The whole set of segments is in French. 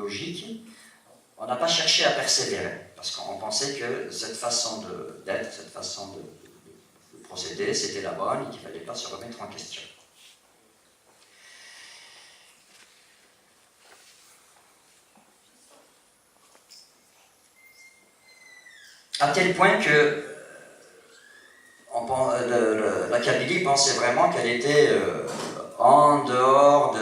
idéologique, on n'a pas cherché à persévérer, parce qu'on pensait que cette façon d'être, cette façon de procéder, c'était la bonne et qu'il ne fallait pas se remettre en question. À tel point que la Kabylie pensait vraiment qu'elle était en dehors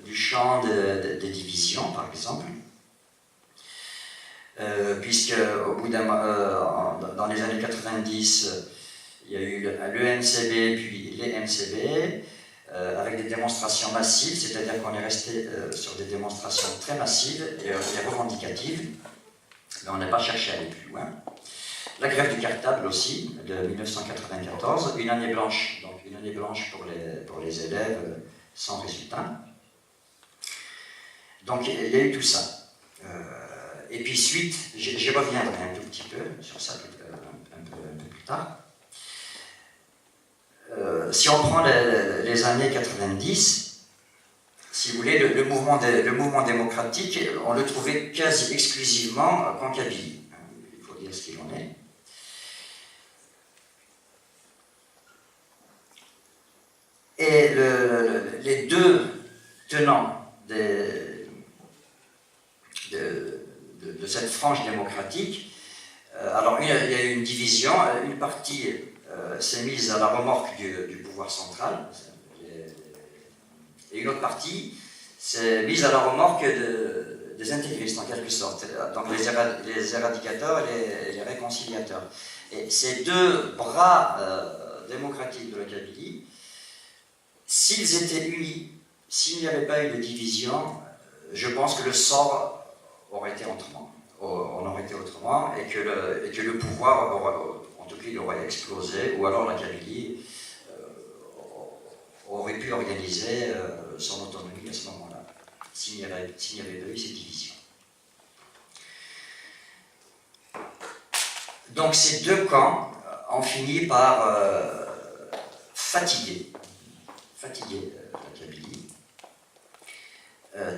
du champ des divisions, par exemple, puisque dans les années 90, il y a eu l'ENCB puis les MCB, avec des démonstrations massives, c'est-à-dire qu'on est resté sur des démonstrations très massives et revendicatives, mais on n'a pas cherché à aller plus loin. La grève du cartable aussi, de 1994, une année blanche, donc une année blanche pour les élèves sans résultat. Donc il y a eu tout ça. Et puis suite, j'y reviendrai un tout petit peu sur ça un peu plus tard. Si on prend les années 90, si vous voulez, le mouvement démocratique, on le trouvait quasi exclusivement en Kabylie. Il faut dire ce qu'il en est. Et les deux tenants de cette frange démocratique, alors il y a eu une division, une partie s'est mise à la remorque du pouvoir central, et une autre partie s'est mise à la remorque des intégristes en quelque sorte, donc les éradicateurs et les réconciliateurs. Et ces deux bras démocratiques de la Kabylie, s'ils étaient unis, s'il n'y avait pas eu de division, je pense que le sort aurait été autrement. On aurait été autrement et que le pouvoir, en tout cas, il aurait explosé, ou alors la Kabylie aurait pu organiser son autonomie à ce moment-là, s'il n'y avait pas eu cette division. Donc ces deux camps ont fini par fatiguer la Kabylie,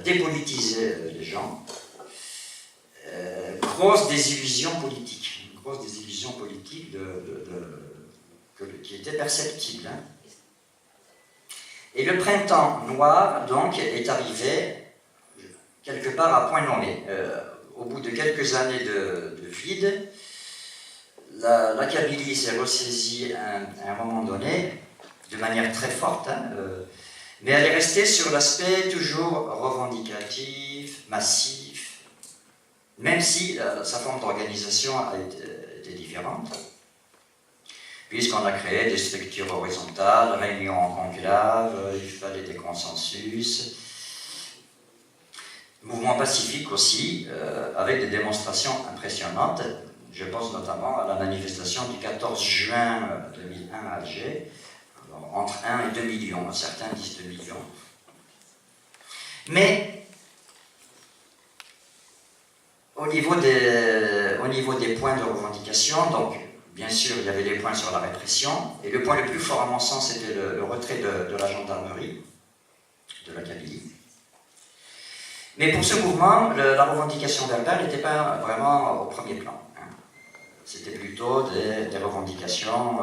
dépolitiser les gens, grosse désillusion politique qui était perceptible. Hein. Et le printemps noir, donc, est arrivé quelque part à point nommé. Au bout de quelques années de vide, la Kabylie s'est ressaisie à un moment donné, de manière très forte, hein, mais elle est restée sur l'aspect toujours revendicatif, massif, même si sa forme d'organisation a été différente, puisqu'on a créé des structures horizontales, réunions en conclave, il fallait des consensus, mouvement pacifique aussi, avec des démonstrations impressionnantes. Je pense notamment à la manifestation du 14 juin 2001 à Alger, entre 1 et 2 millions, certains disent 2 millions. Mais au niveau des points de revendication, donc bien sûr il y avait les points sur la répression, et le point le plus fort à mon sens c'était le retrait de la gendarmerie de la Kabylie. Mais pour ce mouvement, la revendication verbale n'était pas vraiment au premier plan. Hein. C'était plutôt des revendications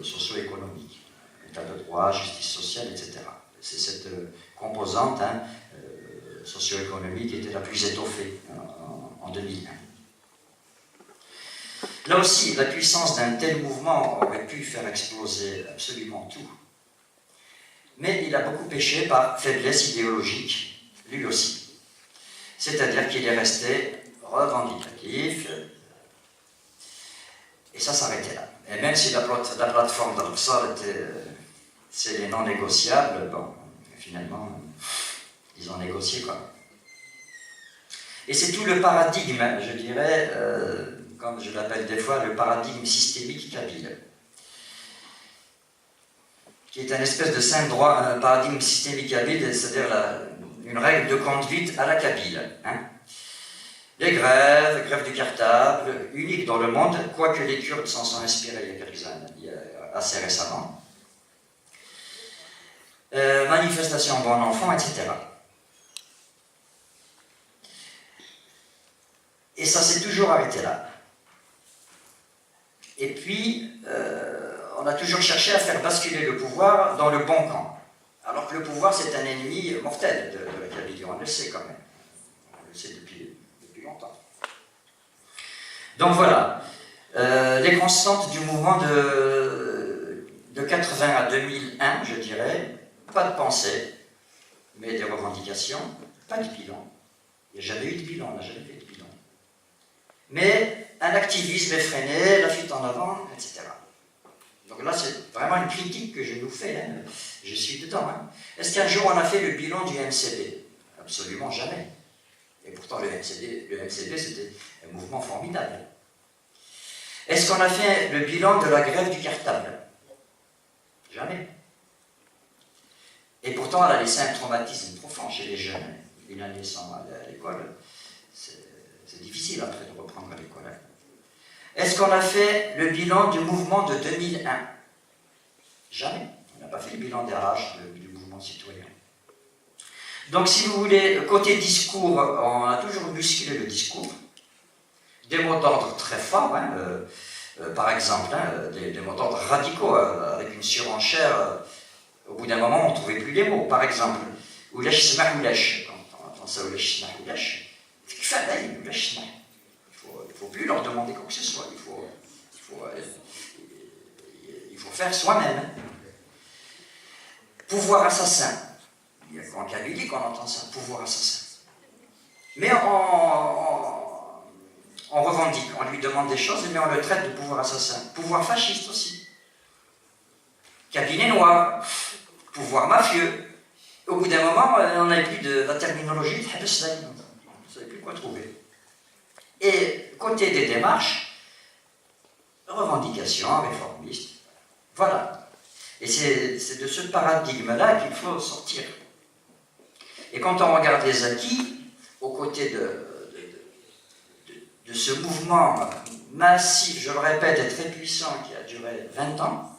socio-économiques. État de droit, justice sociale, etc. C'est cette composante socio-économique qui était la plus étoffée en 2001. Là aussi, la puissance d'un tel mouvement aurait pu faire exploser absolument tout. Mais il a beaucoup péché par faiblesse idéologique, lui aussi. C'est-à-dire qu'il est resté revendicatif, et ça s'arrêtait là. Et même si la plateforme d'Al-Aqsa c'est les non négociables, bon, finalement, ils ont négocié quoi. Et c'est tout le paradigme, je dirais, comme je l'appelle des fois, le paradigme systémique kabyle, qui est un espèce de saint droit, un paradigme systémique kabyle, c'est-à-dire une règle de conduite à la kabyle. Hein. Les grèves du cartable, uniques dans le monde, quoique les Kurdes s'en sont inspirés il y a quelques années, assez récemment. Manifestations bon enfant, etc. Et ça s'est toujours arrêté là. Et puis, on a toujours cherché à faire basculer le pouvoir dans le bon camp. Alors que le pouvoir, c'est un ennemi mortel de la Kabylie, on le sait quand même. On le sait depuis longtemps. Donc voilà, les constantes du mouvement de 80 à 2001, je dirais, pas de pensée, mais des revendications, pas de bilan. Il n'y a jamais eu de bilan, on n'a jamais fait de bilan. Mais un activisme effréné, la fuite en avant, etc. Donc là, c'est vraiment une critique que je nous fais, hein. Je suis dedans. Hein. Est-ce qu'un jour on a fait le bilan du MCD? Absolument jamais. Et pourtant, le MCD c'était un mouvement formidable. Est-ce qu'on a fait le bilan de la grève du cartable? Jamais. Et pourtant, elle a laissé un traumatisme profond chez les jeunes. Une année sans aller à l'école, c'est difficile après de reprendre à l'école. Est-ce qu'on a fait le bilan du mouvement de 2001? Jamais. On n'a pas fait le bilan des RH du mouvement citoyen. Donc, si vous voulez, côté discours, on a toujours musclé le discours. Des mots d'ordre très forts, hein, par exemple, hein, des mots d'ordre radicaux, avec une surenchère. Au bout d'un moment, on ne trouvait plus les mots. Par exemple, oulesh sma oulesh. Quand on entend ça, oulesh sma oulesh, il ne faut plus leur demander quoi que ce soit. Il faut faire soi-même. Pouvoir assassin. Il y a qu'en Kabylie qu'on entend ça, pouvoir assassin. Mais on revendique, on lui demande des choses, mais on le traite de pouvoir assassin. Pouvoir fasciste aussi. Cabinet noir. Pouvoir mafieux. Au bout d'un moment, on n'avait plus de la terminologie, on ne savait plus quoi trouver. Et côté des démarches, revendications, réformistes, voilà. Et c'est de ce paradigme-là qu'il faut sortir. Et quand on regarde les acquis, aux côtés de ce mouvement massif, je le répète, et très puissant, qui a duré 20 ans,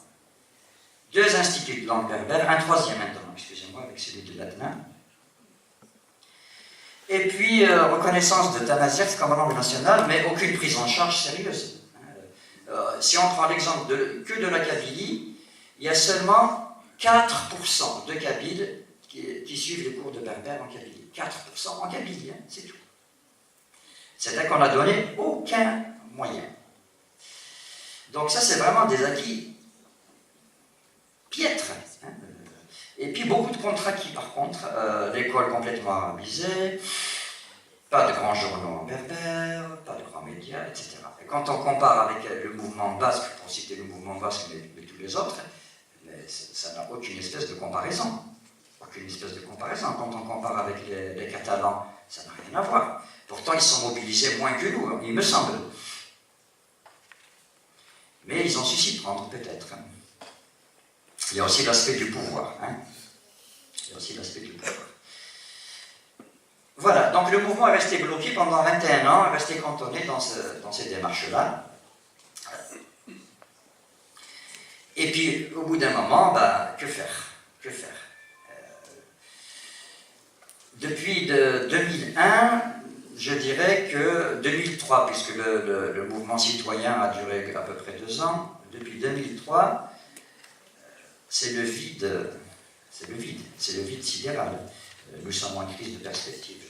2 instituts de langue berbère, un 3e maintenant, excusez-moi, avec celui de l'Adna. Et puis, reconnaissance de Tamazight comme langue nationale, mais aucune prise en charge sérieuse. Si on prend l'exemple que de la Kabylie, il y a seulement 4% de Kabyles qui suivent les cours de berbère en Kabylie. 4% en Kabylie, hein, c'est tout. C'est-à-dire qu'on n'a donné aucun moyen. Donc ça, c'est vraiment des acquis piètre. Hein. Et puis beaucoup de contre-acquis par contre, l'école complètement arabisée, pas de grands journaux en berbère, pas de grands médias, etc. Et quand on compare avec le mouvement basque, pour citer le mouvement basque mais tous les autres, ça n'a aucune espèce de comparaison. Aucune espèce de comparaison. Quand on compare avec les Catalans, ça n'a rien à voir. Pourtant, ils sont mobilisés moins que nous, il me semble. Mais ils ont su s'y prendre peut-être. Il y a aussi l'aspect du pouvoir. Hein. Il y a aussi l'aspect du pouvoir. Voilà, donc le mouvement est resté bloqué pendant 21 ans, est resté cantonné dans ces démarches-là. Et puis, au bout d'un moment, que faire? Que faire? Depuis 2001, je dirais que 2003, puisque le mouvement citoyen a duré à peu près 2 ans, depuis 2003, c'est le vide sidéral. Nous sommes en crise de perspective.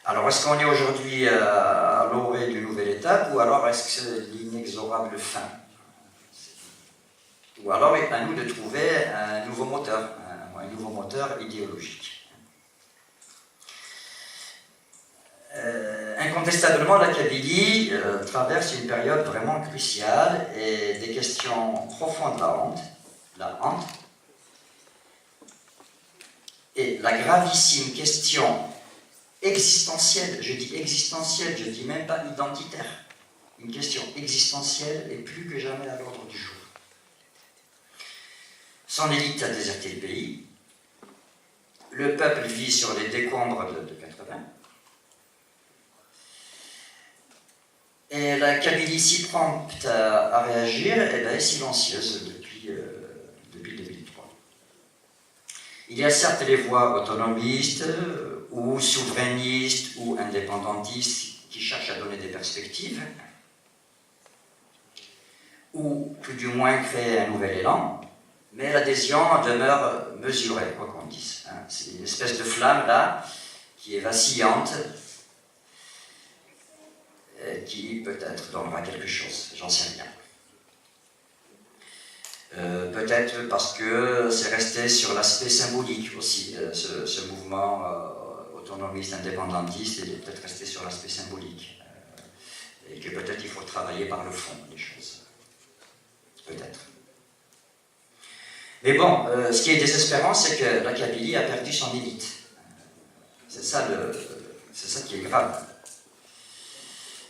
Alors, est-ce qu'on est aujourd'hui à l'orée d'une nouvelle étape, ou alors est-ce que c'est l'inexorable fin? Ou alors, à nous de trouver un nouveau moteur idéologique. Incontestablement, la Kabylie traverse une période vraiment cruciale et des questions profondes, la honte, et la gravissime question existentielle, je dis même pas identitaire, une question existentielle est plus que jamais à l'ordre du jour. Son élite a déserté le pays, le peuple vit sur les décombres de 80, et la Kabylie si prompte à réagir est silencieuse depuis 2003. Il y a certes les voix autonomistes, ou souverainistes ou indépendantistes qui cherchent à donner des perspectives, ou tout du moins créer un nouvel élan, mais l'adhésion demeure mesurée, quoi qu'on dise. C'est une espèce de flamme là, qui est vacillante, qui peut-être donnera quelque chose, j'en sais rien. Peut-être parce que c'est resté sur l'aspect symbolique aussi, ce mouvement autonomiste, indépendantiste, il est peut-être resté sur l'aspect symbolique. Et que peut-être il faut travailler par le fond des choses. Peut-être. Mais bon, ce qui est désespérant, c'est que la Kabylie a perdu son élite. C'est ça qui est grave.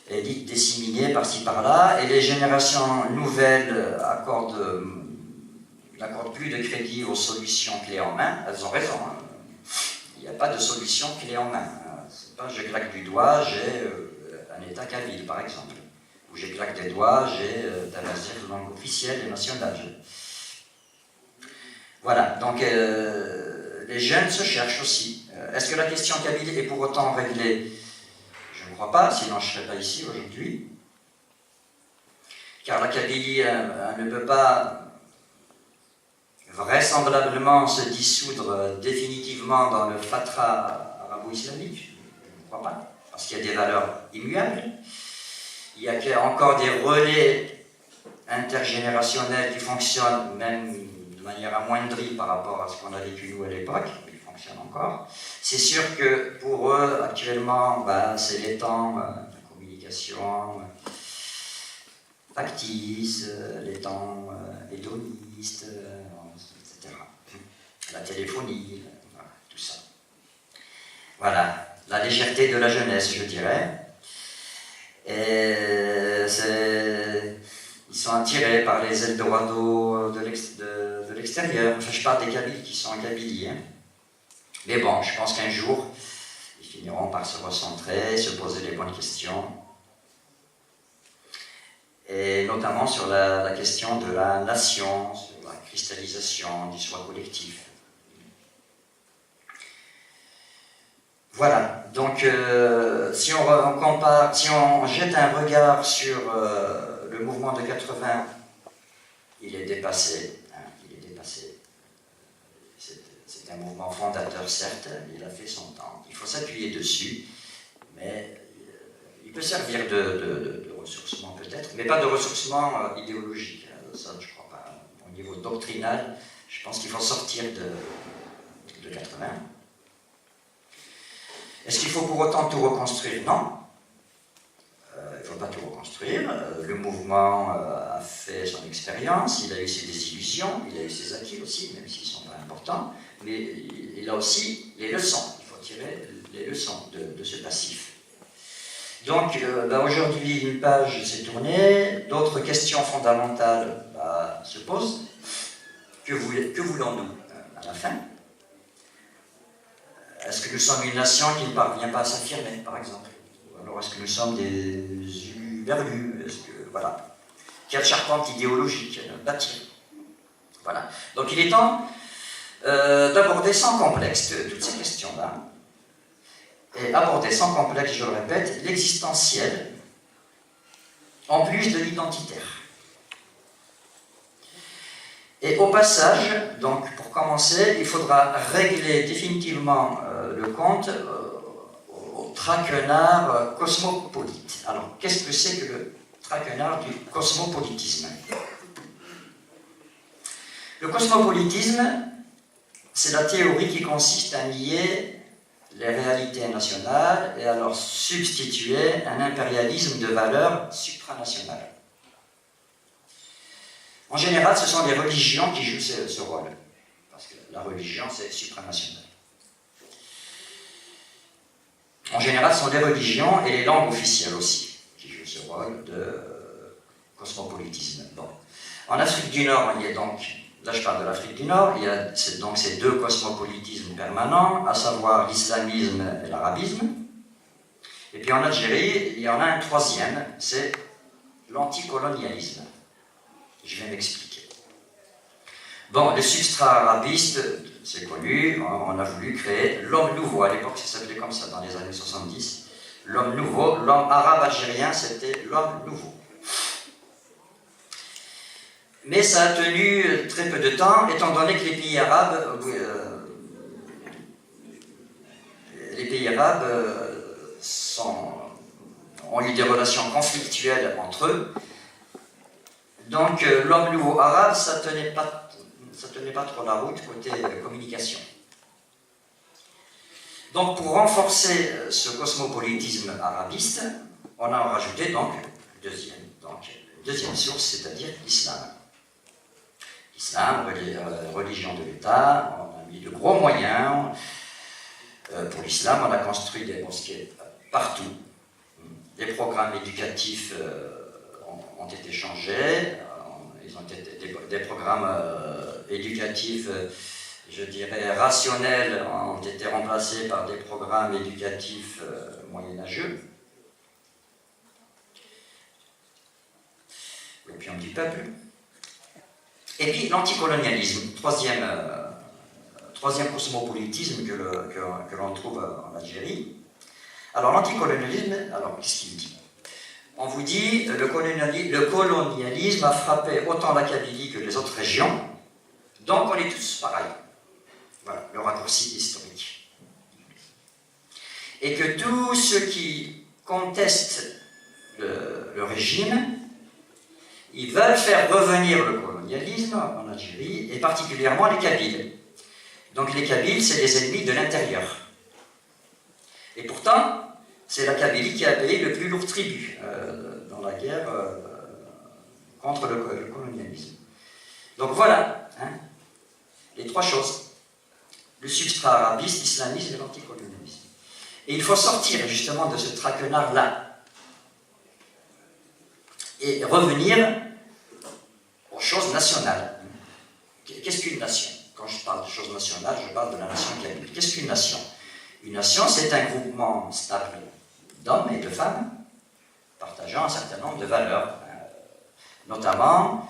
Élite disséminée par-ci par-là, et les générations nouvelles n'accordent plus de crédit aux solutions clés en main. Elles ont raison. Il n'y a pas de solution clé en main. C'est pas je claque du doigt, j'ai un État kabyle, par exemple. Ou je claque des doigts, j'ai Tamazight, langue officielle et nationale. Voilà, donc les jeunes se cherchent aussi. Est-ce que la question kabyle est pour autant réglée? Je ne crois pas, sinon je ne serais pas ici aujourd'hui. Car la Kabylie ne peut pas vraisemblablement se dissoudre définitivement dans le fatras arabo-islamique. Je ne crois pas, parce qu'il y a des valeurs immuables. Il y a encore des relais intergénérationnels qui fonctionnent, même de manière amoindrie par rapport à ce qu'on a vécu nous à l'époque. Ils fonctionnent encore. C'est sûr que pour eux, actuellement, c'est les temps de communication factice, les temps hédonistes, etc. La téléphonie, voilà, tout ça. Voilà, la légèreté de la jeunesse, je dirais. Et ils sont attirés par les Eldorado de l'extérieur. Enfin, je parle des Kabyles qui sont en Kabylie. Mais bon, je pense qu'un jour, ils finiront par se recentrer, se poser les bonnes questions. Et notamment sur la question de la nation, sur la cristallisation du soi collectif. Voilà, donc si on jette un regard sur le mouvement de 80, il est dépassé. C'est un mouvement fondateur, certes, il a fait son temps. Il faut s'appuyer dessus, mais il peut servir de ressourcement peut-être, mais pas de ressourcement idéologique. Ça, je ne crois pas. Au niveau doctrinal, je pense qu'il faut sortir de 80. Est-ce qu'il faut pour autant tout reconstruire? Non. Il ne faut pas tout reconstruire. Le mouvement a fait son expérience, il a eu ses désillusions, il a eu ses acquis aussi, même s'ils ne sont pas importants, mais il a aussi les leçons. Il faut tirer les leçons de ce passif. Donc, aujourd'hui, une page s'est tournée, d'autres questions fondamentales se posent. Que voulons-nous à la fin? Est-ce que nous sommes une nation qui ne parvient pas à s'affirmer, par exemple? Ou alors est-ce que nous sommes des hurluberlus? Voilà. Quelle charpente idéologique bâtir? Voilà. Donc il est temps d'aborder sans complexe toutes ces questions-là. Et aborder sans complexe, je le répète, l'existentiel, en plus de l'identitaire. Et au passage, donc pour commencer, il faudra régler définitivement le compte au traquenard cosmopolite. Alors, qu'est-ce que c'est que le traquenard du cosmopolitisme? Le cosmopolitisme, c'est la théorie qui consiste à nier les réalités nationales et à leur substituer un impérialisme de valeurs supranationales. En général, ce sont les religions qui jouent ce rôle, parce que la religion, c'est supranational. En général, ce sont les religions et les langues officielles aussi qui jouent ce rôle de cosmopolitisme. Bon. En Afrique du Nord, il y a donc, là je parle de l'Afrique du Nord, il y a donc ces deux cosmopolitismes permanents, à savoir l'islamisme et l'arabisme. Et puis en Algérie, il y en a un troisième, c'est l'anticolonialisme. Je vais m'expliquer. Bon, le substrat arabiste, c'est connu, on a voulu créer l'homme nouveau. À l'époque, ça s'appelait comme ça, dans les années 70. L'homme nouveau, l'homme arabe algérien, c'était l'homme nouveau. Mais ça a tenu très peu de temps, étant donné que les pays arabes ont eu des relations conflictuelles entre eux. Donc l'homme nouveau arabe, ça tenait pas trop la route côté communication. Donc pour renforcer ce cosmopolitisme arabiste, on a rajouté donc deuxième source, c'est-à-dire l'islam. L'islam, religion de l'État, on a mis de gros moyens. Pour l'islam, on a construit des mosquées partout. Les programmes éducatifs ont été changés. Ils ont été des programmes éducatifs, je dirais, rationnels, ont été remplacés par des programmes éducatifs moyenâgeux. L'opium du peuple. Et puis l'anticolonialisme, troisième cosmopolitisme que l'on trouve en Algérie. Alors l'anticolonialisme, alors qu'est-ce qu'il dit? On vous dit le colonialisme a frappé autant la Kabylie que les autres régions, donc on est tous pareils. Voilà, le raccourci historique. Et que tous ceux qui contestent le régime, ils veulent faire revenir le colonialisme en Algérie, et particulièrement les Kabyles. Donc les Kabyles, c'est les ennemis de l'intérieur. Et pourtant, c'est la Kabylie qui a payé le plus lourd tribut dans la guerre contre le colonialisme. Donc voilà, hein, les trois choses. Le substrat arabiste, l'islamisme et l'anticolonialisme. Et il faut sortir justement de ce traquenard-là et revenir aux choses nationales. Qu'est-ce qu'une nation? Quand je parle de choses nationales, je parle de la nation kabyle. Qu'est-ce qu'une nation? Une nation, c'est un groupement stable d'hommes et de femmes partageant un certain nombre de valeurs, notamment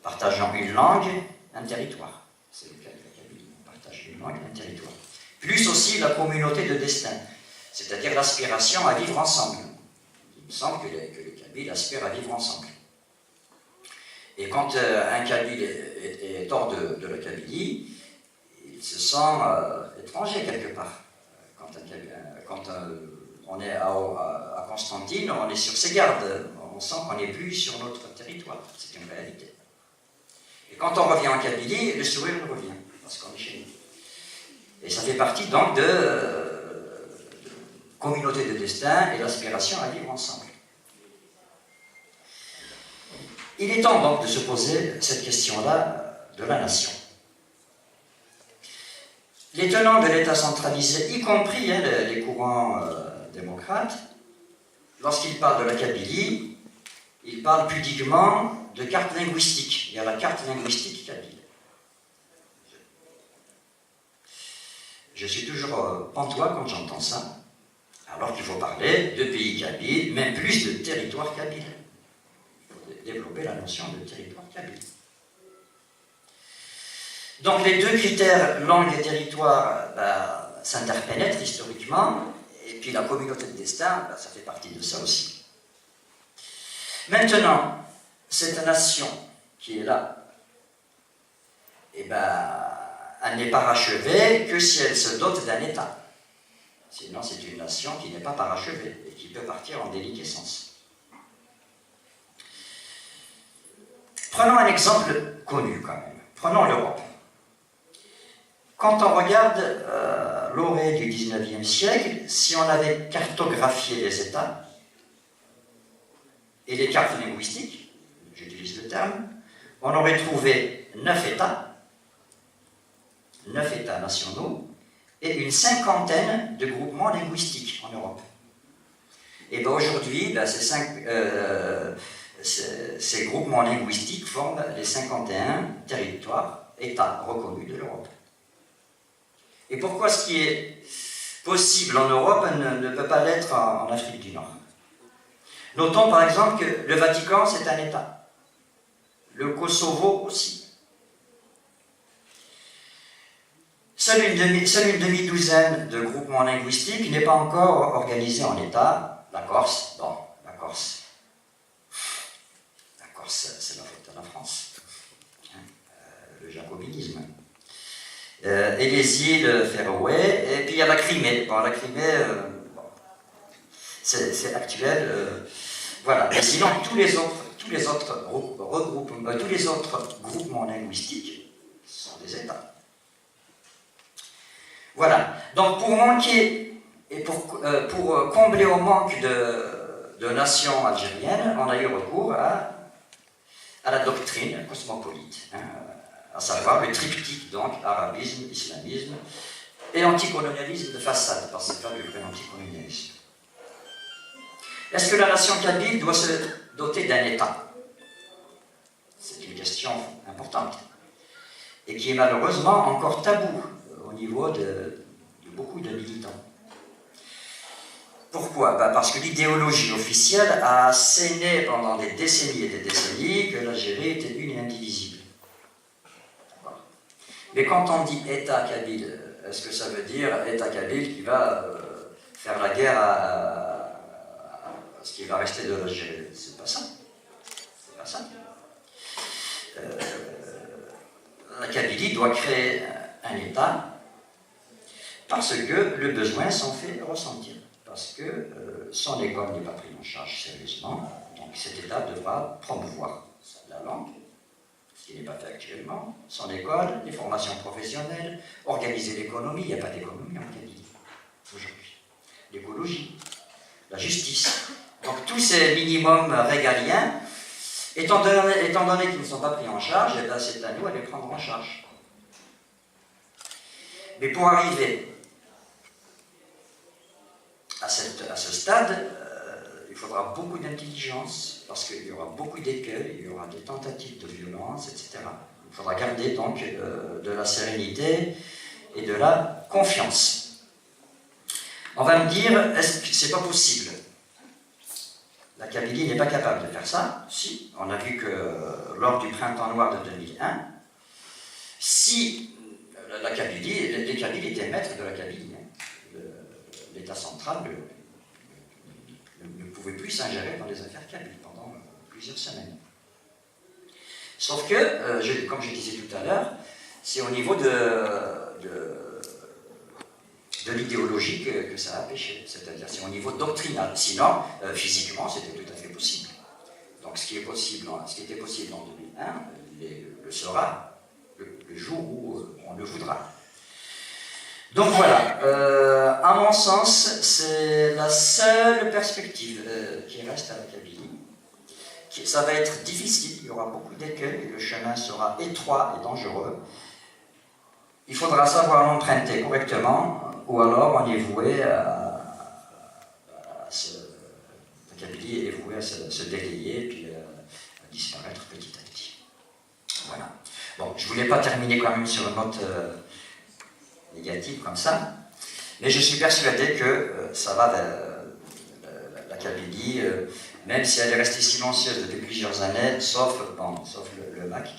partageant une langue, un territoire. C'est le cas de la Kabylie, on partage une langue, un territoire. Plus aussi la communauté de destin, c'est-à-dire l'aspiration à vivre ensemble. Il me semble que les Kabyles aspirent à vivre ensemble. Et quand un Kabyle est hors de la Kabylie, il se sent étranger quelque part. Quand on est à Constantine, on est sur ses gardes. On sent qu'on n'est plus sur notre territoire. C'est une réalité. Et quand on revient en Kabylie, le sourire revient, parce qu'on est chez nous. Et ça fait partie donc de communauté de destin et l'aspiration à vivre ensemble. Il est temps donc de se poser cette question-là de la nation. Les tenants de l'État centralisé, y compris les courants démocrates, lorsqu'ils parlent de la Kabylie, ils parlent pudiquement de carte linguistique. Il y a la carte linguistique kabyle. Je suis toujours pantois quand j'entends ça, alors qu'il faut parler de pays kabyles, même plus de territoire kabyle. Développer la notion de territoire kabyle. Donc les deux critères, langue et territoire, s'interpénètrent historiquement, et puis la communauté de destin, ça fait partie de ça aussi. Maintenant, cette nation qui est là, elle n'est parachevée que si elle se dote d'un État. Sinon, c'est une nation qui n'est pas parachevée et qui peut partir en déliquescence. Prenons un exemple connu quand même. Prenons l'Europe. Quand on regarde l'Orée du XIXe siècle, si on avait cartographié les États et les cartes linguistiques, j'utilise le terme, on aurait trouvé 9 États nationaux et une cinquantaine de groupements linguistiques en Europe. Et bien aujourd'hui, ces groupements linguistiques forment les 51 territoires, États reconnus de l'Europe. Et pourquoi ce qui est possible en Europe ne peut pas l'être en Afrique du Nord? Notons par exemple que le Vatican, c'est un État. Le Kosovo aussi. Seule une demi-douzaine de groupements linguistiques qui n'est pas encore organisée en État. La Corse, bon, la Corse, c'est la faute de la France. Hein, le jacobinisme. Et les îles Féroé, et puis il y a la Crimée. Bon, la Crimée, c'est actuel. Voilà. Mais sinon, tous les autres groupements linguistiques sont des États. Voilà. Donc pour manquer et pour combler au manque de nations algériennes, on a eu recours à la doctrine cosmopolite, hein, à savoir le triptyque, donc arabisme, islamisme et anticolonialisme de façade, parce que c'est pas le vrai anticolonialisme. Est-ce que la nation kabyle doit se doter d'un État? C'est une question importante et qui est malheureusement encore tabou au niveau de beaucoup de militants. Pourquoi? Parce que l'idéologie officielle a asséné pendant des décennies et des décennies que l'Algérie était une et indivisible. Mais quand on dit État kabyle, est-ce que ça veut dire État kabyle qui va faire la guerre à ce qui va rester de l'Algérie? C'est pas ça. C'est pas ça. La Kabylie doit créer un État parce que le besoin s'en fait ressentir, parce que son école n'est pas prise en charge sérieusement, donc cet État devra promouvoir la langue, ce qui n'est pas fait actuellement, son école, les formations professionnelles, organiser l'économie. Il n'y a pas d'économie en Kabylie aujourd'hui. L'écologie, la justice. Donc tous ces minimums régaliens, étant donné qu'ils ne sont pas pris en charge, eh bien c'est à nous à les prendre en charge. Mais pour arriver à ce stade, il faudra beaucoup d'intelligence, parce qu'il y aura beaucoup d'écueils, il y aura des tentatives de violence, etc. Il faudra garder donc de la sérénité et de la confiance. On va me dire, est-ce que c'est pas possible? La Kabylie n'est pas capable de faire ça. Si, on a vu que lors du printemps noir de 2001, si la Kabylie, les Kabyles étaient maîtres de la Kabylie, hein, l'État central ne pouvait plus s'ingérer dans les affaires kabyles pendant plusieurs semaines. Sauf que, comme je disais tout à l'heure, c'est au niveau de l'idéologie que ça a péché, c'est-à-dire c'est au niveau doctrinal. Sinon, physiquement, c'était tout à fait possible. Donc ce qui était possible en 2001 le sera le jour où on le voudra. Donc voilà, à mon sens, c'est la seule perspective qui reste à la Kabylie. Ça va être difficile, il y aura beaucoup d'écueils, le chemin sera étroit et dangereux. Il faudra savoir l'emprunter correctement, ou alors on est voué la Kabylie est vouée à se délayer et puis à disparaître petit à petit. Voilà. Bon, je ne voulais pas terminer quand même sur une note négative comme ça, mais je suis persuadé que ça va vers la Kabylie, même si elle est restée silencieuse depuis plusieurs années, sauf le MAC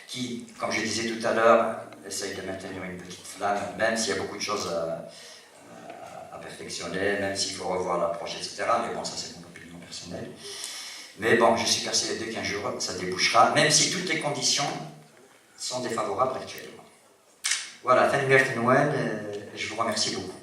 qui, comme je disais tout à l'heure, essaye de maintenir une petite flamme, même s'il y a beaucoup de choses à perfectionner, même s'il faut revoir l'approche, etc. Mais bon, ça c'est mon opinion personnelle. Mais bon, je suis persuadé qu'un jour ça débouchera, même si toutes les conditions sont défavorables actuellement. Voilà, je vous remercie beaucoup.